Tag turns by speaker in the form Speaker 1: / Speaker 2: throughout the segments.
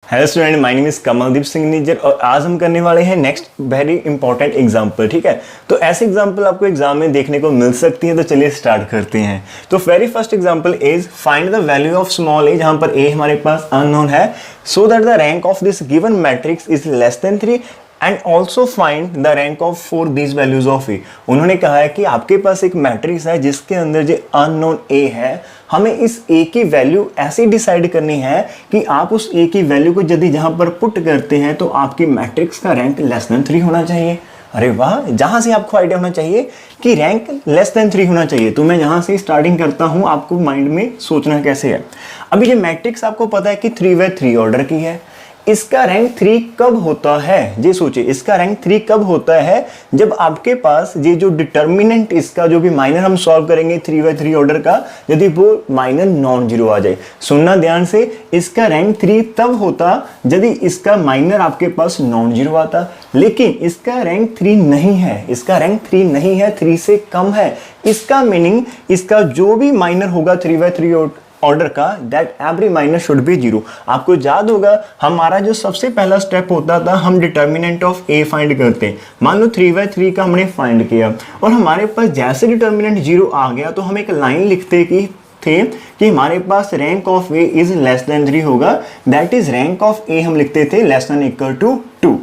Speaker 1: Hello student, my name is Kamaldeep Singh Nijjar और आज हम करने वाले हैं नेक्स्ट वेरी इंपॉर्टेंट एग्जाम्पल। ठीक है, तो ऐसे एग्जाम्पल आपको एग्जाम में देखने को मिल सकती है। तो चलिए स्टार्ट करते हैं। तो very first example is find the value of small a, जहां पर ए हमारे पास अननोन है, so that the rank of this given matrix is less than 3 and also find the rank of for these values of a. उन्होंने कहा है कि आपके पास एक मैट्रिक्स है जिसके अंदर जो अननोन ए है, हमें इस ए की वैल्यू ऐसे डिसाइड करनी है कि आप उस ए की वैल्यू को यदि जहां पर पुट करते हैं तो आपकी मैट्रिक्स का रैंक लेस देन 3 होना चाहिए। अरे वाह, जहां से आपको आइडिया होना चाहिए कि रैंक लेस देन 3 होना चाहिए। तो मैं जहां से स्टार्टिंग करता हूं, आपको माइंड में सोचना कैसे है। अभी ये मैट्रिक्स आपको पता है कि 3/3 ऑर्डर की है। इसका रैंक 3 कब होता है, ये सोचिए, इसका रैंक 3 कब होता है? जब आपके पास ये जो डिटर्मिनेंट, इसका जो भी माइनर हम सॉल्व करेंगे 3/3 ऑर्डर का, यदि वो माइनर नॉन जीरो आ जाए। सुनना ध्यान से, इसका रैंक 3 तब होता यदि इसका माइनर आपके पास नॉन जीरो आता, लेकिन इसका रैंक 3 नहीं है, इसका रैंक 3 नहीं है, 3 से कम है। इसका मीनिंग इसका जो भी माइनर होगा 3/3 ऑर्डर का, that every minor should be 0। आपको याद होगा हमारा जो सबसे पहला स्टेप होता था, हम डिटर्मिनेंट ऑफ ए फाइंड करते हैं। मान लो 3/3 का हमने फाइंड किया और हमारे पास जैसे डिटर्मिनेंट 0 आ गया तो हम एक लाइन लिखते कि हमारे पास rank of a is less than 3 होगा। That is rank of a हम लिखते थे लेस देन इक्वल टू 2।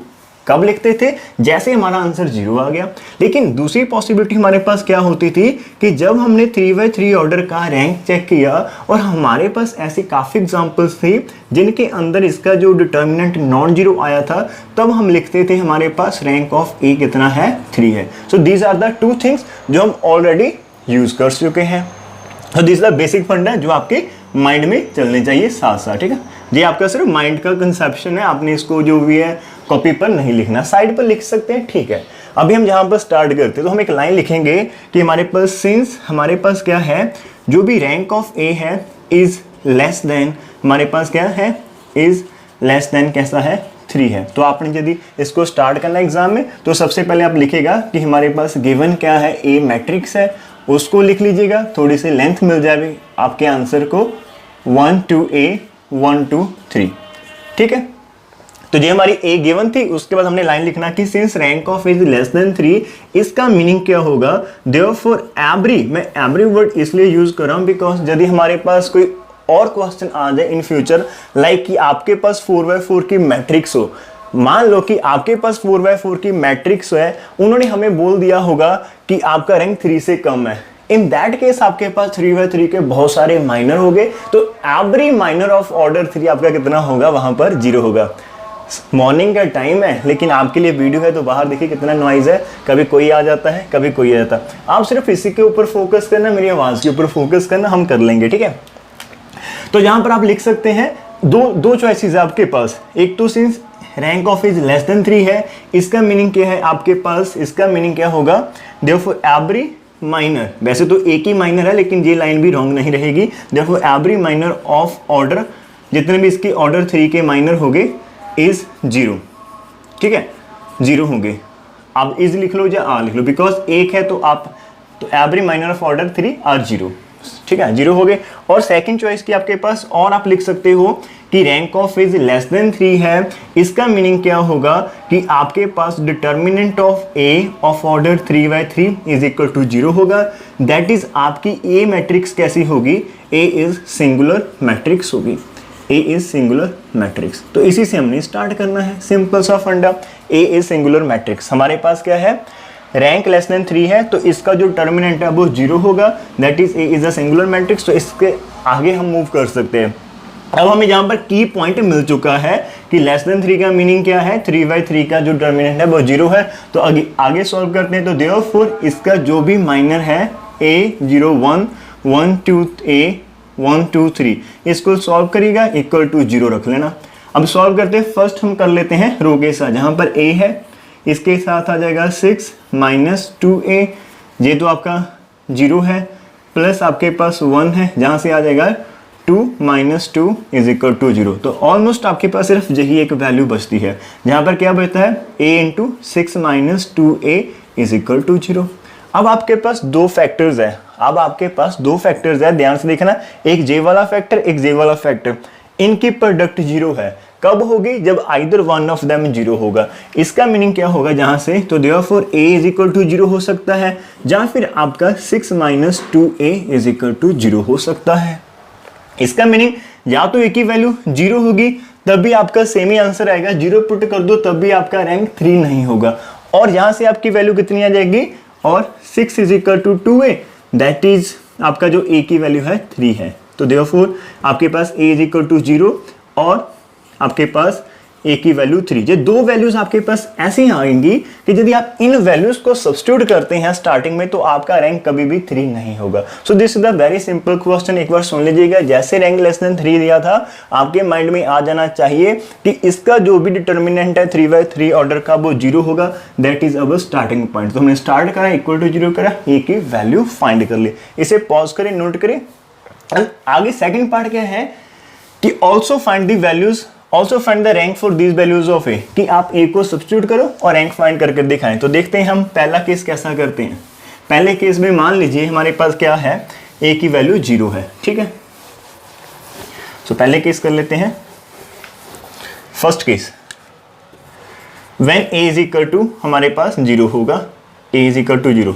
Speaker 1: कब लिखते थे? जैसे हमारा आंसर 0 आ गया। लेकिन दूसरी पॉसिबिलिटी हमारे पास क्या होती थी कि जब हमने 3/3 ऑर्डर का रैंक चेक किया और हमारे पास ऐसे काफ़ी एग्जांपल्स थे जिनके अंदर इसका जो डिटर्मिनेंट नॉन जीरो आया था, तब हम लिखते थे हमारे पास रैंक ऑफ ए कितना है, 3 है। So these are the 2 things जो हम ऑलरेडी यूज कर चुके हैं। तो दिस द बेसिक फंड है जो आपके माइंड में चलने चाहिए साथ साथ। ठीक है, ये आपका सिर्फ माइंड का कंसेप्शन है, आपने इसको जो भी है कॉपी पर नहीं लिखना, साइड पर लिख सकते हैं। ठीक है, अभी हम जहां पर स्टार्ट करते हैं तो हम एक लाइन लिखेंगे कि हमारे पास सिंस हमारे पास क्या है, जो भी रैंक ऑफ ए है इज लेस देन, हमारे पास क्या है, इज लेस देन कैसा है, 3 है। तो आपने यदि इसको स्टार्ट करना एग्जाम में तो सबसे पहले आप लिखेगा कि हमारे पास गिवन क्या है, ए मैट्रिक्स है, उसको लिख लीजिएगा। थोड़ी सी लेंथ मिल जाएगी आपके आंसर को, 1 2 A 1 2 3। ठीक है, तो ये हमारी ए गिवन थी। उसके बाद हमने लाइन लिखना कि since rank of is less than 3, इसका मीनिंग क्या होगा, देयरफॉर एवरी, मैं एवरी वर्ड इसलिए यूज कर रहा हूं बिकॉज यदि हमारे पास कोई और क्वेश्चन आ जाए इन फ्यूचर, लाइक कि आपके पास 4/4 की मैट्रिक्स हो, मान लो कि आपके पास 4/4 की मैट्रिक्स है, उन्होंने हमें बोल दिया होगा कि आपका रैंक 3 से कम है। इन दैट केस आपके पास 3/3 के बहुत सारे माइनर हो गए, तो एवरी माइनर ऑफ ऑर्डर 3 आपका कितना होगा, वहां पर 0 होगा। मॉर्निंग का टाइम है लेकिन आपके लिए वीडियो है, तो बाहर देखिए कितना नॉइज है, कभी कोई आ जाता है कभी कोई आ जाता है। आप सिर्फ इसी के ऊपर फोकस करना, मेरी आवाज के ऊपर फोकस करना, हम कर लेंगे। ठीक है, तो यहां पर आप लिख सकते हैं दो चॉइसेस है आपके पास। एक तो since rank of is less than 3 है, इसका मीनिंग क्या है आपके पास, इसका मीनिंग क्या होगा, देयरफॉर एवरी माइनर, वैसे तो एक ही माइनर है लेकिन ये लाइन भी रॉन्ग नहीं रहेगी, therefore every minor of order, जितने भी इसके ऑर्डर 3 के माइनर हो गए इज 0। ठीक है, 0 होंगे। आप इज लिख लो या आर लिख लो, बिकॉज एक है तो आप, तो every minor of order 3 are 0। ठीक है, 0 हो गए। और सेकंड चॉइस की आपके पास, और आप लिख सकते हो कि rank of is less than 3 है, इसका मीनिंग क्या होगा कि आपके पास determinant of a of order 3/3 is equal to 0 होगा। दैट इज आपकी ए मैट्रिक्स कैसी होगी, ए इज सिंगुलर मैट्रिक्स होगी, ए इज सिंगुलर मैट्रिक्स। तो इसी से हमने स्टार्ट करना है, सिंपल सा फंडा, ए इज सिंगुलर मैट्रिक्स। हमारे पास क्या है, रैंक लेस देन 3 है, तो इसका जो डिटर्मिनेंट है वो 0 होगा। That is a is a singular matrix. तो इसके आगे हम मूव कर सकते हैं। अब हमें यहाँ पर की पॉइंट मिल चुका है कि लेस देन 3 का मीनिंग क्या है, 3/3 का जो डिटर्मिनेंट है वो 0 है। तो आगे सॉल्व करते हैं। तो देयरफॉर इसका जो भी माइनर है a 0 1 1 2 a 1 2 3, इसको सॉल्व करिएगा, इक्वल टू 0 रख लेना। अब सॉल्व करते हैं, फर्स्ट हम कर लेते हैं रो के साथ, जहाँ पर a है इसके साथ आ जाएगा 6 माइनस 2a, ये तो आपका 0 है, प्लस आपके पास 1 है, जहाँ से आ जाएगा 2 माइनस 2 इज इक्वल टू 0। तो ऑलमोस्ट आपके पास सिर्फ यही एक वैल्यू बचती है, जहाँ पर क्या बचता है, a into 6 minus 2a is equal to 0। अब आपके पास दो फैक्टर्स है, ध्यान से देखना, एक जे वाला फैक्टर, एक जे वाला फैक्टर, इनकी प्रोडक्ट 0 है। कब होगी? जब आइदर वन ऑफ देम 0 होगा। इसका मीनिंग क्या होगा जहां से? तो therefore a is equal to 0 हो सकता है, या फिर आपका 6 minus 2a is equal to 0 हो सकता है। इसका मीनिंग या तो a की वैल्यू 0 होगी तब भी आपका सेम ही आंसर आएगा, 0 पुट कर दो तब भी आपका रैंक 3 नहीं होगा, और यहां से आपकी वैल्यू कितनी आ जाएगी? और 6 is equal to 2a, that is आपका जो a की वैल्यू है 3 है। तो देयरफॉर आपके पास a इज इक्वल टू 0 और आपके पास a की वैल्यू 3। ये दो वैल्यूज आपके पास ऐसी आएंगी कि यदि आप इन वैल्यूज को सब्स्टिट्यूट करते हैं स्टार्टिंग में तो आपका रैंक कभी भी 3 नहीं होगा। सो this is the very simple question. एक बार सुन लीजिएगा, जैसे रैंक लेस देन 3 दिया था आपके माइंड में आ जाना चाहिए कि इसका जो भी डिटर्मिनेंट है 3/3 ऑर्डर का वो 0 होगा, that is our starting point. तो हमने स्टार्ट करा इक्वल टू 0 करा, a की वैल्यू फाइंड कर ली। इसे पॉज करें, नोट करें। आगे सेकंड पार्ट क्या है कि also find the values, also find the rank for these values of a, कि आप ए को सब्स्टिट्यूट करो और रैंक फाइंड करके दिखाएं। तो देखते हैं हम पहला केस कैसा करते हैं। पहले केस में मान लीजिए हमारे पास क्या है, ए की वैल्यू 0 है, ठीक है। तो पहले केस कर लेते हैं। First case, when a is equal to हमारे पास 0 होगा, a is equal to 0,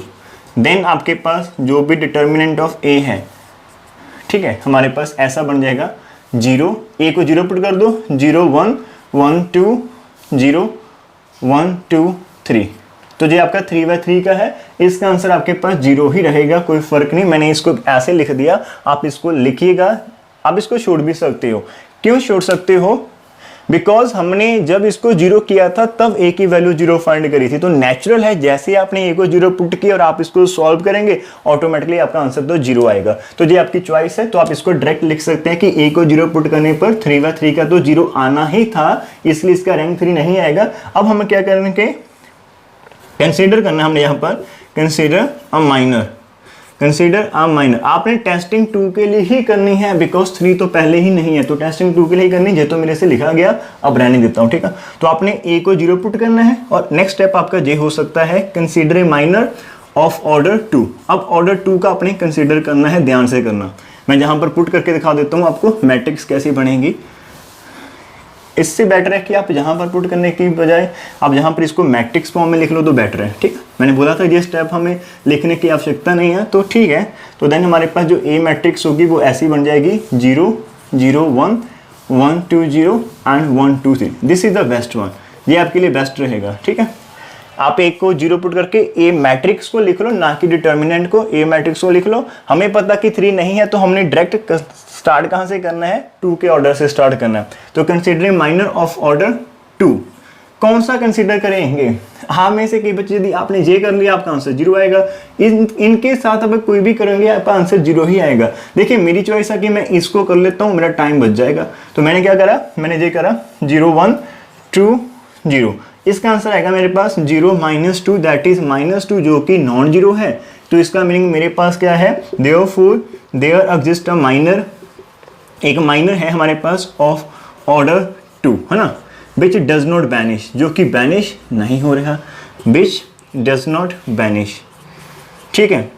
Speaker 1: then आपके पास जो भी डिटर्मिनेंट ऑफ ए है, ठीक है, हमारे पास ऐसा बन जाएगा 0, ए को 0 पुट कर दो, 0 1 1 2 0 1 2 3। तो ये आपका 3/3 का है, इसका आंसर आपके पास 0 ही रहेगा, कोई फर्क नहीं। मैंने इसको ऐसे लिख दिया, आप इसको लिखिएगा। आप इसको छोड़ भी सकते हो। क्यों छोड़ सकते हो? बिकॉज हमने जब इसको 0 किया था तब a की वैल्यू 0 फाइंड करी थी, तो नेचुरल है जैसे आपने a को 0 पुट किया और आप इसको सॉल्व करेंगे ऑटोमेटिकली आपका आंसर तो 0 आएगा। तो ये आपकी चॉइस है, तो आप इसको डायरेक्ट लिख सकते हैं कि a को 0 पुट करने पर 3/3 का तो 0 आना ही था, इसलिए इसका रैंक 3 नहीं आएगा। अब हम क्या करेंगे, कंसीडर करना हमने यहाँ पर consider a minor, consider a minor. आपने टेस्टिंग 2 के लिए ही करनी है, बिकॉज 3 तो पहले ही नहीं है, तो टेस्टिंग 2 के लिए ही करनी है। तो मेरे से लिखा गया, अब रहने देता हूँ, ठीक है। तो आपने a को 0 पुट करना है और नेक्स्ट स्टेप आपका ये हो सकता है consider a minor of order 2। अब ऑर्डर 2 का आपने कंसीडर करना है, ध्यान से करना। मैं जहाँ पर पुट करके दिखा देता हूँ आपको मैट्रिक्स कैसी बनेगी। इससे बेटर है कि आप जहाँ पर पुट करने की बजाय आप जहाँ पर इसको मैट्रिक्स फॉर्म में लिख लो तो बेटर है, ठीक है। मैंने बोला था ये स्टेप हमें लिखने की आवश्यकता नहीं है, तो ठीक है। तो देन हमारे पास जो ए मैट्रिक्स होगी वो ऐसी बन जाएगी 0 0 1 1 2 0 and 1 2 3। This is the best one, ये आपके लिए बेस्ट रहेगा, ठीक है। आप ए को 0 पुट करके ए मैट्रिक्स को लिख लो, ना कि डिटर्मिनेंट को, ए मैट्रिक्स को लिख लो। हमें पता कि 3 नहीं है तो हमने डायरेक्ट स्टार्ट कहाँ से करना है, 2 के ऑर्डर से स्टार्ट करना है। तो कंसीडरिंग माइनर ऑफ ऑर्डर 2, कौन सा कंसीडर करेंगे? हाँ में से कई बच्चे यदि आपने ये कर लिया आपका आंसर 0 आएगा, इनके साथ अगर कोई भी करेंगे आपका आंसर 0 ही आएगा। देखिए मेरी चॉइस है कि मैं इसको कर लेता हूँ, मेरा टाइम बच जाएगा। तो मैंने क्या करा, मैंने ये करा 0 1 2 0। इसका आंसर आएगा मेरे पास 0 -2, दैट इज -2 जो कि नॉन जीरो है। तो इसका मीनिंग मेरे पास क्या है, therefore there exist a minor, एक माइनर है हमारे पास ऑफ ऑर्डर 2, है ना, विच डज नॉट बैनिश, जो कि बैनिश नहीं हो रहा, विच डज नॉट बैनिश, ठीक है।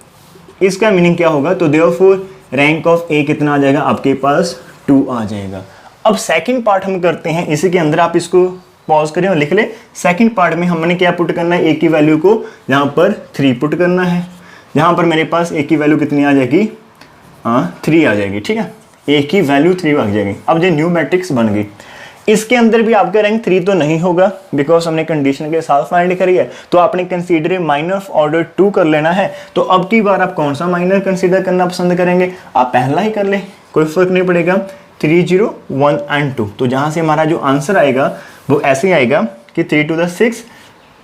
Speaker 1: इसका मीनिंग क्या होगा, तो देयरफॉर रैंक ऑफ ए कितना आ जाएगा, आपके पास 2 आ जाएगा। अब सेकंड पार्ट हम करते हैं, इसी के अंदर आप इसको पॉज करें और लिख ले। सेकंड पार्ट में हमने क्या पुट करना है, ए की वैल्यू को यहाँ पर 3 पुट करना है। यहाँ पर मेरे पास ए की वैल्यू कितनी आ जाएगी, 3 आ जाएगी, ठीक है। ए की वैल्यू 3 आ जाएगी। अब ये न्यू मैट्रिक्स बन गई। इसके अंदर भी आपका रैंक 3 तो नहीं होगा, बिकॉज हमने कंडीशन के साथ फाइंड करी है। तो आपने कंसीडर माइनर ऑफ ऑर्डर 2 कर लेना है। तो अब की बार आप कौन सा माइनर कंसीडर करना पसंद करेंगे, आप पहला ही कर ले, कोई फर्क नहीं पड़ेगा। 3 0 1 एंड 2। तो जहां से हमारा जो आंसर आएगा वो ऐसे आएगा कि 3 to the 6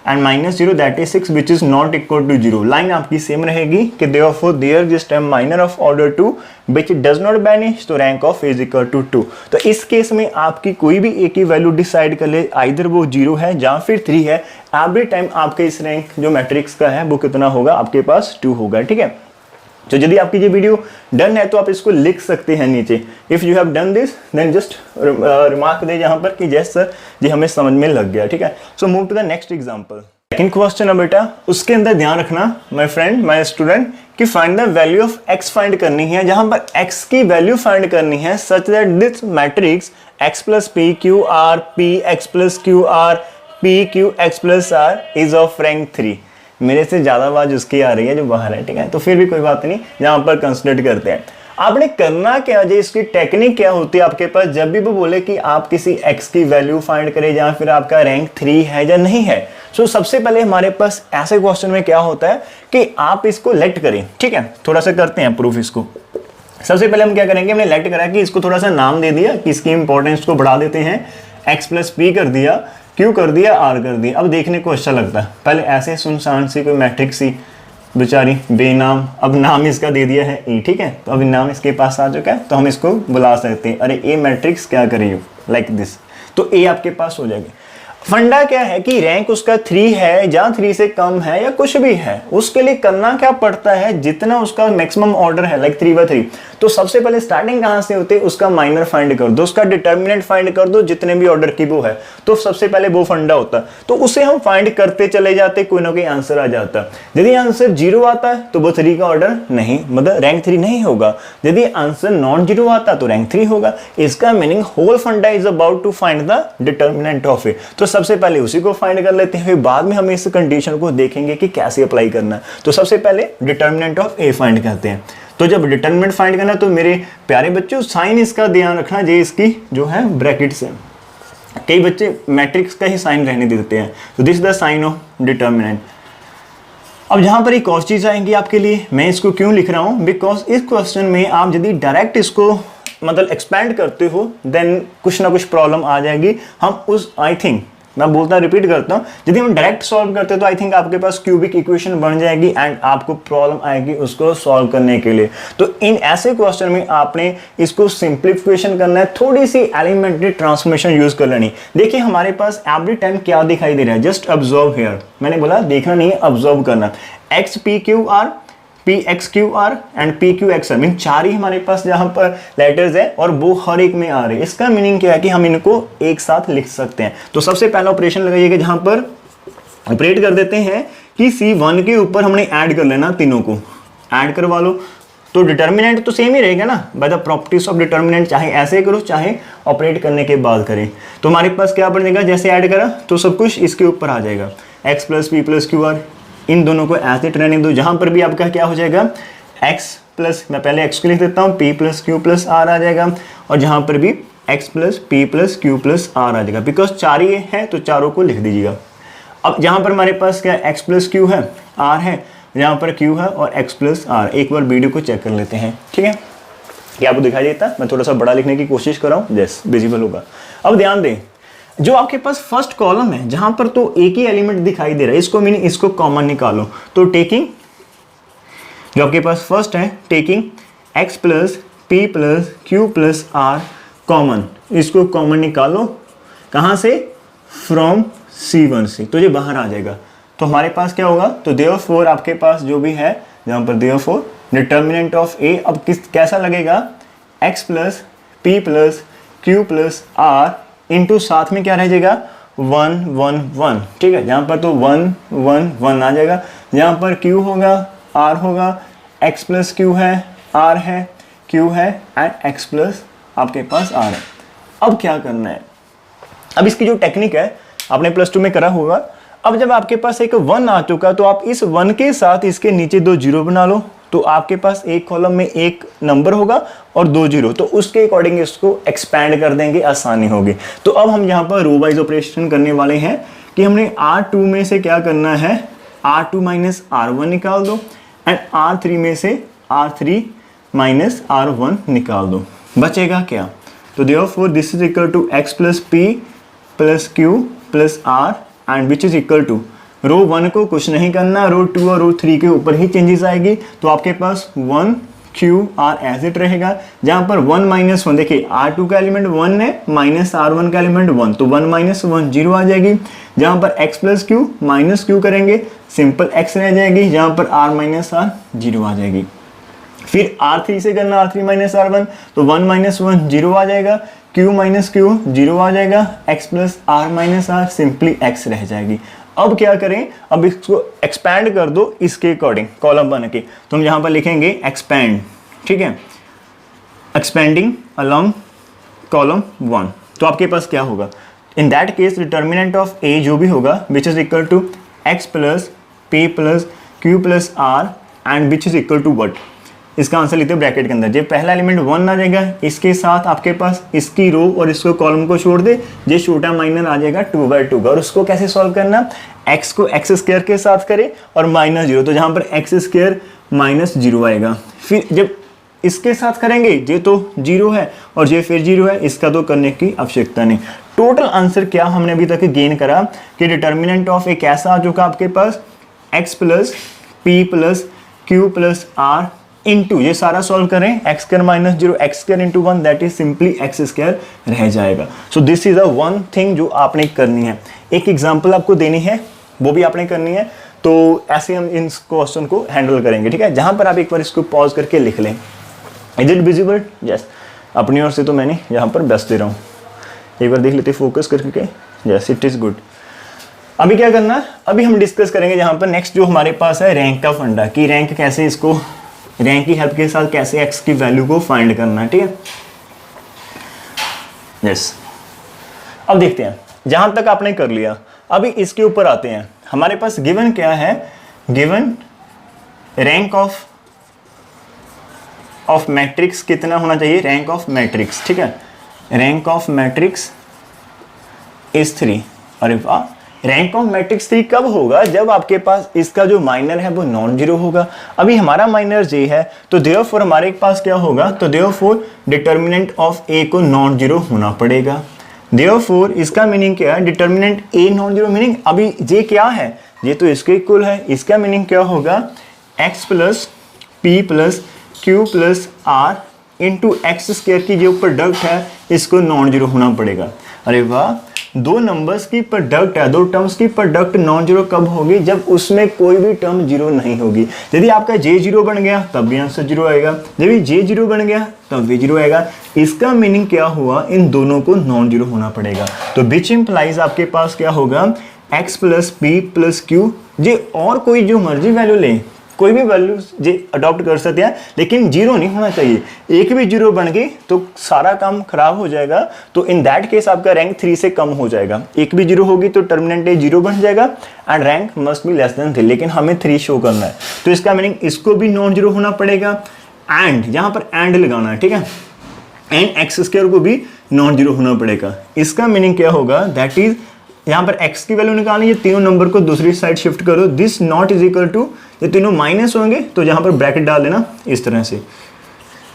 Speaker 1: and -0 that is 6 which is not equal to 0। Line आपकी सेम रहेगी कि therefore there exist a minor of order 2 which does not vanish, तो rank of is equal to 2। तो इस केस में आपकी कोई भी ए की वैल्यू डिसाइड कर ले, आइदर वो 0 है या फिर 3 है, एवरी टाइम आपके इस रैंक जो मैट्रिक्स का है वो कितना होगा, आपके पास 2 होगा, ठीक है। तो यदि आपकी ये वीडियो डन है तो आप इसको लिख सकते हैं नीचे, if you have done this then just remark दे यहाँ पर कि यस सर जी हमें समझ में लग गया, ठीक है। So move to the next example. Second question है बेटा, उसके अंदर ध्यान रखना माय फ्रेंड माय स्टूडेंट कि find the value of x find करनी है, जहां पर x की वैल्यू फाइंड करनी है such that this matrix x plus p q r p x plus q r p q x plus r is of rank 3। मेरे से ज़्यादा आवाज़ उसकी आ रही है जो बाहर है, ठीक है, तो फिर भी कोई बात नहीं, यहाँ पर कंसिडर करते हैं। आपने करना क्या है, इसकी टेक्निक क्या होती है आपके पास, जब भी वो बोले कि आप किसी x की वैल्यू फाइंड करें या फिर आपका रैंक 3 है या नहीं है, सो सबसे पहले हमारे पास ऐसे क्वेश्चन में क्या होता है कि आप इसको लेट करें, ठीक है, थोड़ा सा करते हैं प्रूफ इसको। सबसे पहले हम क्या करेंगे, हमने लेट करा कि इसको थोड़ा सा नाम दे दिया कि इसकी इंपॉर्टेंस को बढ़ा देते हैं, x प्लस पी कर दिया, q कर दिया, r कर दिया। अब देखने को अच्छा लगता है, पहले ऐसे सुनसान सी कोई मैट्रिक्स सी बेचारी बेनाम, अब नाम इसका दे दिया है ए, ठीक है, तो अब नाम इसके पास आ चुका है, तो हम इसको बुला सकते हैं, अरे ए मैट्रिक्स क्या करिए लाइक दिस, तो ए आपके पास हो जाएगी। फंडा क्या है कि रैंक उसका 3 है या 3 से कम है या कुछ भी है, उसके लिए करना क्या पड़ता है, जितना उसका मैक्सिमम ऑर्डर है लाइक 3/3, तो सबसे पहले स्टार्टिंग कहां से होती है, उसका माइनर फाइंड कर दो, उसका डिटर्मिनेंट फाइंड कर दो, जितने भी ऑर्डर की वो है, तो सबसे पहले वो फंडा होता है, तो उसे हम फाइंड करते चले जाते, कोई ना कोई आंसर आ जाता है। यदि आंसर 0 आता है तो वो 3 का ऑर्डर नहीं, मतलब रैंक 3 नहीं होगा। यदि आंसर नॉन 0 आता तो रैंक 3 होगा। इसका meaning whole funda is about to find the determinant of a, तो सबसे पहले उसी को फाइंड कर लेते हैं, फिर बाद में हम इस कंडीशन को देखेंगे कि कैसे अप्लाई करना है। तो सबसे पहले डिटर्मिनेंट ऑफ ए फाइंड करते हैं। तो जब डिटर्मिनेंट फाइंड करना, तो मेरे प्यारे बच्चों साइन इसका ध्यान रखना, जे इसकी जो है ब्रैकेट से, कई बच्चे मैट्रिक्स का ही साइन रहने देते हैं, तो this is the sign of determinant. अब जहां पर एक और चीज आएंगी आपके लिए, मैं इसको क्यों लिख रहा हूं, बिकॉज इस क्वेश्चन में आप यदि डायरेक्ट इसको मतलब एक्सपैंड करते हो देन कुछ ना कुछ प्रॉब्लम आ जाएगी। हम उस आई थिंक मैं बोलता रिपीट करता हूं, यदि हम डायरेक्ट सॉल्व करते तो आई थिंक आपके पास क्यूबिक इक्वेशन बन जाएगी एंड आपको प्रॉब्लम आएगी उसको सॉल्व करने के लिए। तो इन ऐसे क्वेश्चन में आपने इसको सिंप्लीफिकेशन करना है, थोड़ी सी एलिमेंट्री ट्रांसफॉर्मेशन यूज कर लेनी। देखिए हमारे पास एवरी टाइम क्या दिखाई दे रहा है, जस्ट ऑब्जर्व हियर, मैंने बोला देखना नहीं है, ऑब्जर्व करना। X p q r p x q r and p q x r, mean 4 ही हमारे पास जहां पर लेटर्स है और वो हर एक में आ रहे हैं। इसका मीनिंग क्या है कि हम इनको एक साथ लिख सकते हैं। तो सबसे पहला ऑपरेशन लगाइएगा, जहां पर ऑपरेट कर देते हैं कि C1 के ऊपर हमने ऐड कर लेना, तीनों को ऐड करवा लो, तो डिटर्मिनेंट तो सेम ही रहेगा ना, by the properties of determinant, चाहे ऐसे करो चाहे ऑपरेट करने के बाद करें। तो हमारे पास क्या बनेगा, जैसे ऐड करा तो सब कुछ इसके ऊपर आ जाएगा, x plus p plus q r, इन दोनों को ऐसे रहने दो। जहां पर भी आपका क्या हो जाएगा, x प्लस, मैं पहले x को लिख देता हूं, p plus q plus r आ जाएगा, और जहां पर भी x plus p plus q plus r आ जाएगा, बिकॉज 4 ही है तो चारों को लिख दीजिएगा। अब जहां पर हमारे पास क्या x प्लस क्यू है, r है, जहां पर q है और x प्लस आर, एक बार वीडियो को चेक कर लेते हैं, ठीक है, क्या आपको दिखाई देता है, मैं थोड़ा सा बड़ा लिखने की कोशिश कर रहा हूँ, जैस विजिबल होगा। अब ध्यान दें, जो आपके पास फर्स्ट कॉलम है जहां पर तो एक ही एलिमेंट दिखाई दे रहा है, इसको मीनिंग इसको कॉमन निकालो, तो टेकिंग जो आपके पास फर्स्ट है, taking x plus p plus q plus r common, इसको कॉमन निकालो कहां से, फ्रॉम C1 से, तो ये बाहर आ जाएगा। तो हमारे पास क्या होगा, तो देयरफॉर आपके पास जो भी है जहां पर देयरफॉर डिटर्मिनेंट ऑफ ए, अब कैसा लगेगा, x plus p plus q plus r into साथ में क्या रह जाएगा, 1 1 1, ठीक है, जहां पर तो 1 1 1 आ जाएगा, जहां पर q होगा r होगा, x प्लस क्यू है, r है, q है एंड x प्लस आपके पास r है। अब क्या करना है, अब इसकी जो टेक्निक है आपने प्लस 2 में करा होगा। अब जब आपके पास एक 1 आ चुका तो आप इस 1 के साथ इसके नीचे 2 जीरो बना लो, तो आपके पास एक कॉलम में एक नंबर होगा और 2 जीरो, तो उसके अकॉर्डिंग इसको एक्सपैंड कर देंगे, आसानी होगी। तो अब हम यहाँ पर रो वाइज ऑपरेशन करने वाले हैं कि हमने R2 में से क्या करना है, R2 माइनस R1 निकाल दो एंड R3 में से R3 माइनस R1 निकाल दो, बचेगा क्या, तो therefore this is equal to x plus p plus q plus r and which is equal to, row 1 को कुछ नहीं करना, रो 2 और रो 3 के ऊपर ही चेंजेस आएगी, तो आपके पास 1 क्यू आर एज इट रहेगा, जहां पर 1 माइनस 1, देखिए R2 का एलिमेंट 1 है माइनस R1 का एलिमेंट 1, तो 1 माइनस 1 जीरो आ जाएगी, जहां पर x plus Q minus Q करेंगे सिंपल x रह जाएगी, जहां पर r माइनस r जीरो आ जाएगी। फिर R3 से करना, R3 माइनस R1, तो 1 माइनस 1 जीरो आ जाएगा, q माइनस क्यू जीरो आ जाएगा, x plus r minus r simply x रह जाएगी। अब क्या करें, अब इसको एक्सपैंड कर दो इसके अकॉर्डिंग कॉलम बन के, तो हम यहां पर लिखेंगे एक्सपैंड, ठीक है, एक्सपेंडिंग अलोंग कॉलम 1, तो आपके पास क्या होगा, in that case determinant of a जो भी होगा which is equal to x plus p plus q plus r and which is equal to what, इसका आंसर लिखते हैं ब्रैकेट के अंदर। जब पहला एलिमेंट 1 आ जाएगा इसके साथ आपके पास इसकी रो और इसको कॉलम को छोड़ दे, ये छोटा माइनर आ जाएगा 2/2 का। और उसको कैसे सॉल्व करना, x को x स्क्वायर के साथ करें और -0, तो जहां पर x स्क्वायर -0 आएगा। फिर जब इसके साथ करेंगे ये तो 0 है और ये फिर 0 है, इसका तो करने की आवश्यकता नहीं। टोटल आंसर क्या हमने अभी तक गेन करा कि डिटर्मिनेंट ऑफ एक ऐसा आ चुका आपके पास x plus p plus q plus r into, ये सारा सॉल्व करें x square -0 x square into 1 that is simply x square रह जाएगा। So this is a one thing जो आपने करनी है। एक एग्जांपल आपको देनी है वो भी आपने करनी है, तो ऐसे हम इन क्वेश्चन को हैंडल करेंगे, ठीक है। जहां पर आप एक बार इसको पॉज करके लिख लें। Is it visible? यस, अपनी ओर से तो मैंने यहाँ पर बेस्ट दे रहा हूँ, एक बार देख लेते फोकस करके। Yes, it is good. अभी क्या करना है, अभी हम डिस्कस करेंगे यहाँ पर नेक्स्ट जो हमारे पास है रैंक का फंडा, कि रैंक कैसे, इसको रैंक की हेल्प के साथ कैसे x की वैल्यू को फाइंड करना है, ठीक है। यस, अब देखते हैं जहां तक आपने कर लिया, अभी इसके ऊपर आते हैं। हमारे पास गिवन क्या है, गिवन रैंक ऑफ मैट्रिक्स कितना होना चाहिए, रैंक ऑफ मैट्रिक्स, ठीक है। Rank of matrix is 3। अरे वाह, रैंक ऑफ मैट्रिक्स 3 कब होगा, जब आपके पास इसका जो माइनर है वो नॉन जीरो होगा। अभी हमारा माइनर जे है, तो देयरफॉर हमारे पास क्या होगा, तो देयरफॉर डिटर्मिनेंट ऑफ ए को नॉन जीरो होना पड़ेगा। देयरफॉर इसका मीनिंग क्या है, determinant a non zero, meaning अभी जे क्या है, ये तो इसके इक्वल है। इसका मीनिंग क्या होगा, x plus p plus q plus r into x square की जो प्रोडक्ट है इसको नॉन जीरो होना पड़ेगा। अरे वाह, दो नंबर्स की प्रोडक्ट है, दो टर्म्स की प्रोडक्ट नॉन जीरो कब होगी, जब उसमें कोई भी टर्म जीरो नहीं होगी। यदि आपका जे जीरो बन गया तब भी आंसर जीरो आएगा, जब जे जीरो बन गया तब भी जीरो आएगा। इसका मीनिंग क्या हुआ, इन दोनों को नॉन जीरो होना पड़ेगा। तो विच इंप्लाइज आपके पास क्या होगा, x plus p plus q, जे और कोई जो मर्जी वैल्यू ले, कोई भी वैल्यू जे अडॉप्ट कर सकते हैं, लेकिन जीरो नहीं होना चाहिए। एक भी जीरो बन गई तो सारा काम खराब हो जाएगा। तो इन दैट केस आपका रैंक 3 से कम हो जाएगा। एक भी जीरो होगी तो टर्मिनेंट ए जीरो बन जाएगा and rank must be less than 3, लेकिन हमें 3 शो करना है। तो इसका मीनिंग इसको भी नॉन जीरो होना पड़ेगा एंड यहाँ पर एंड लगाना है, ठीक है, एंड एक्स स्क्वायर को भी नॉन जीरो होना पड़ेगा। इसका मीनिंग क्या होगा, दैट इज यहाँ पर x की वैल्यू निकालनी, ये तीनों नंबर को दूसरी साइड शिफ्ट करो, this not is equal to, ये तीनों माइनस होंगे तो यहाँ पर ब्रैकेट डाल देना इस तरह से।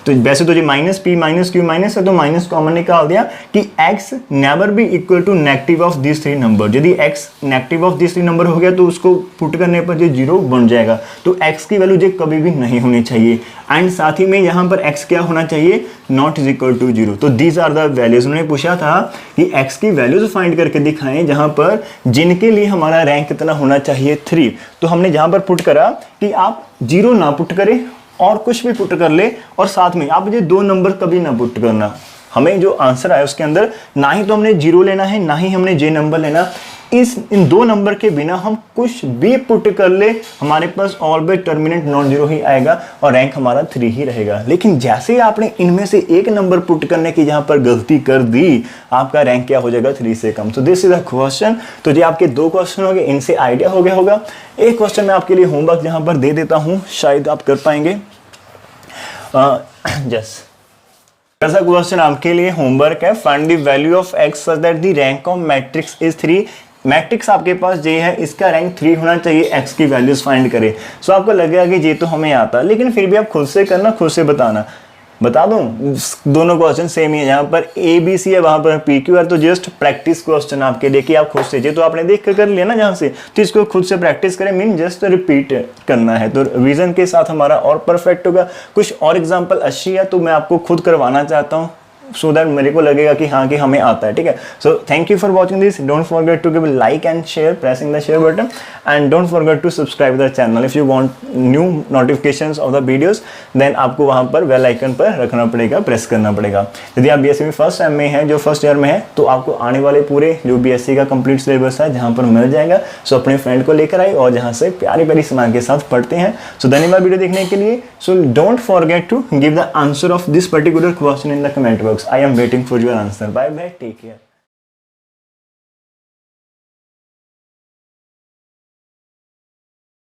Speaker 1: तो वैसे तो ये minus p minus q minus है, तो माइनस कॉमन निकाल दिया कि x never be equal to negative of this 3 number. यदि x negative of this 3 number हो गया तो उसको पुट करने पर ये जीरो बन जाएगा। तो x की वैल्यू ये कभी भी नहीं होनी चाहिए एंड साथ ही में यहाँ पर x क्या होना चाहिए, not is equal to zero. तो दीज आर द वैल्यूज। उन्होंने पूछा था कि x की वैल्यूज फाइंड करके दिखाएं जहाँ पर जिनके लिए हमारा रैंक कितना होना चाहिए 3। तो हमने जहाँ पर पुट करा कि आप जीरो ना पुट करें और कुछ भी पुट कर ले, और साथ में आप ये दो नंबर कभी ना पुट करना। हमें जो आंसर आया उसके अंदर ना ही तो हमने जीरो लेना है ना ही हमने जे नंबर लेना, इन दो नंबर के बिना हम कुछ भी पुट कर ले हमारे पास ऑलवेज टर्मिनेंट नॉन जीरो ही आएगा और रैंक हमारा 3 ही रहेगा। लेकिन जैसे ही आपने इनमें से एक नंबर पुट करने की जहां पर गलती कर दी, आपका रैंक क्या हो जाएगा, 3 से कम। तो दिस इज अ क्वेश्चन। तो ये आपके 2 क्वेश्चन हो गए, इनसे आइडिया हो गया होगा। एक क्वेश्चन मैं आपके लिए होमवर्क जहां पर दे देता हूं, शायद आप कर पाएंगे। ऐसा क्वेश्चन आपके लिए होमवर्क है, find the value of x such that the rank of matrix is 3। Matrix आपके पास जे है, इसका रैंक 3 होना चाहिए, x की वैल्यूज फाइंड करें। सो आपको लगेगा कि ये तो हमें आता, लेकिन फिर भी आप खुद से करना, खुद से बताना। बता दूं, दोनों क्वेश्चन सेम ही है, यहाँ पर ए बी सी है, वहां पर पी क्यू है। तो जस्ट प्रैक्टिस क्वेश्चन आपके लिए कि आप खुद से, ये तो आपने देख कर लिया ना जहाँ से, तो इसको खुद से प्रैक्टिस करें, मीन जस्ट रिपीट करना है। तो रिवीजन के साथ हमारा और परफेक्ट होगा। कुछ और एग्जाम्पल अच्छी है तो मैं आपको खुद करवाना चाहता हूँ, सो दैट मेरे को लगेगा कि हाँ कि हमें आता है, ठीक है। So thank you for watching this. Don't forget to give like and share, pressing the share button, and don't forget to subscribe the channel if you want new notifications of the videos. Then आपको वहां पर bell icon पर रखना पड़ेगा, press करना पड़ेगा। यदि आप बीएससी में फर्स्ट टाइम में हैं, जो फर्स्ट ईयर में है, तो आपको आने वाले पूरे जो बीएससी का कंप्लीट सिलेबस है जहाँ पर मिल जाएगा। सो अपने फ्रेंड को लेकर आए और जहाँ से प्यारी प्यारी सामान के साथ पढ़ते हैं। सो धन्यवाद वीडियो देखने के लिए। So don't forget to give the answer of this particular question in the comment box. I am waiting for your answer. Bye bye, take care.